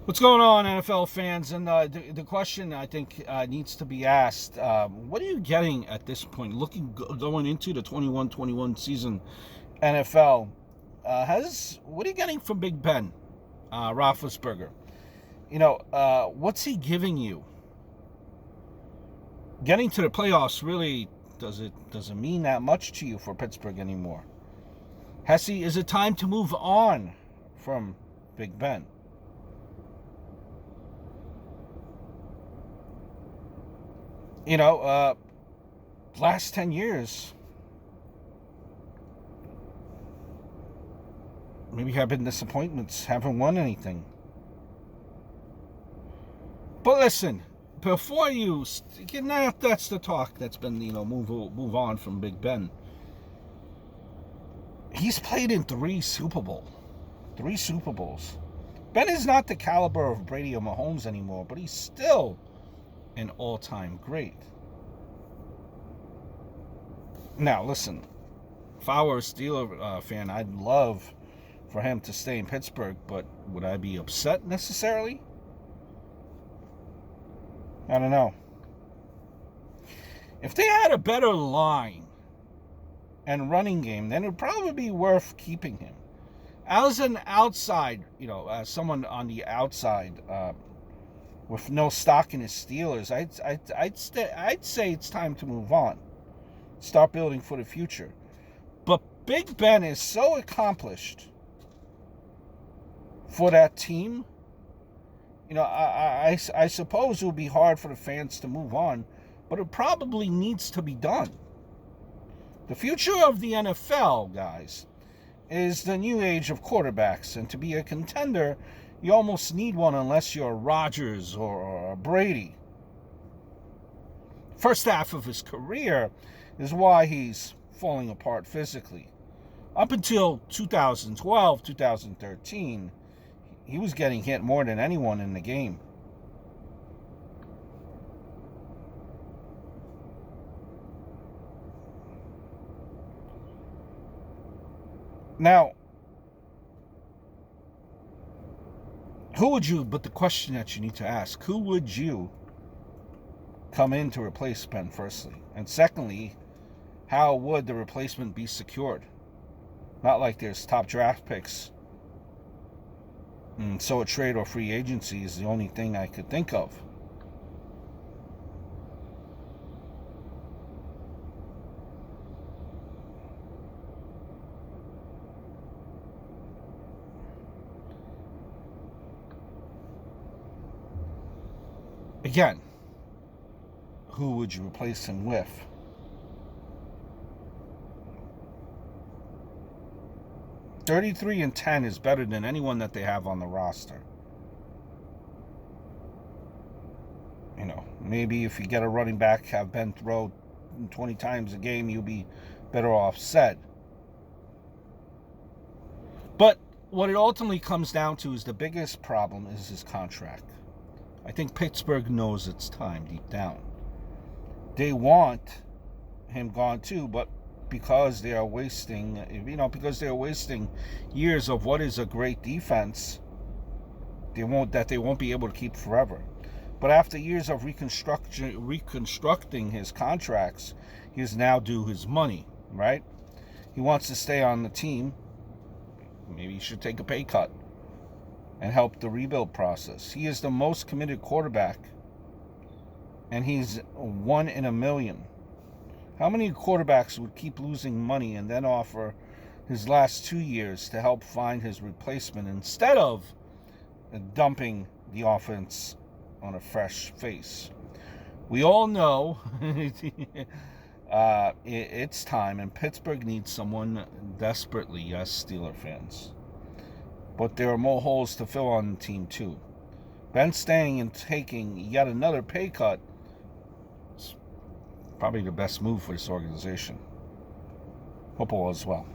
What's going on, NFL fans? And the question I think needs to be asked: what are you getting at this point? Going into the 21-21 season, NFL has what are you getting from Big Ben, Roethlisberger? What's he giving you? Getting to the playoffs really doesn't mean that much to you for Pittsburgh anymore. Is it time to move on from Big Ben? You know, last 10 years, maybe have been disappointments, haven't won anything. But listen, before you, that's the talk that's been, move on from Big Ben. He's played in three Super Bowls. Ben is not the caliber of Brady or Mahomes anymore, but he's still an all-time great. Now, listen, if I were a Steeler fan, I'd love for him to stay in Pittsburgh, but would I be upset necessarily? I don't know. If they had a better line and running game, then it would probably be worth keeping him. As an outside, as someone on the outside with no stock in his Steelers, I'd say it's time to move on. Start building for the future. But Big Ben is so accomplished for that team. I suppose it would be hard for the fans to move on, but it probably needs to be done. The future of the NFL, guys, is the new age of quarterbacks, and to be a contender, you almost need one unless you're Rodgers or Brady. First half of his career is why he's falling apart physically. Up until 2012, 2013, he was getting hit more than anyone in the game. Now, but the question that you need to ask, who would you come in to replace Ben, firstly? And secondly, how would the replacement be secured? Not like there's top draft picks. And so a trade or free agency is the only thing I could think of. Again, who would you replace him with? $33-10 is better than anyone that they have on the roster. Maybe if you get a running back, have Ben throw 20 times a game, you'll be better off set. But what it ultimately comes down to is the biggest problem is his contract. I think Pittsburgh knows it's time deep down. They want him gone too, but because they are wasting years of what is a great defense, they won't be able to keep forever. But after years of reconstructing his contracts, he is now due his money, right? He wants to stay on the team. Maybe he should take a pay cut and help the rebuild process. He is the most committed quarterback, and he's 1 in a million. How many quarterbacks would keep losing money and then offer his last 2 years to help find his replacement instead of dumping the offense on a fresh face? We all know it's time, and Pittsburgh needs someone desperately. Yes, Steeler fans. But there are more holes to fill on the team too. Ben staying and taking yet another pay cut is probably the best move for this organization. Hope all is well.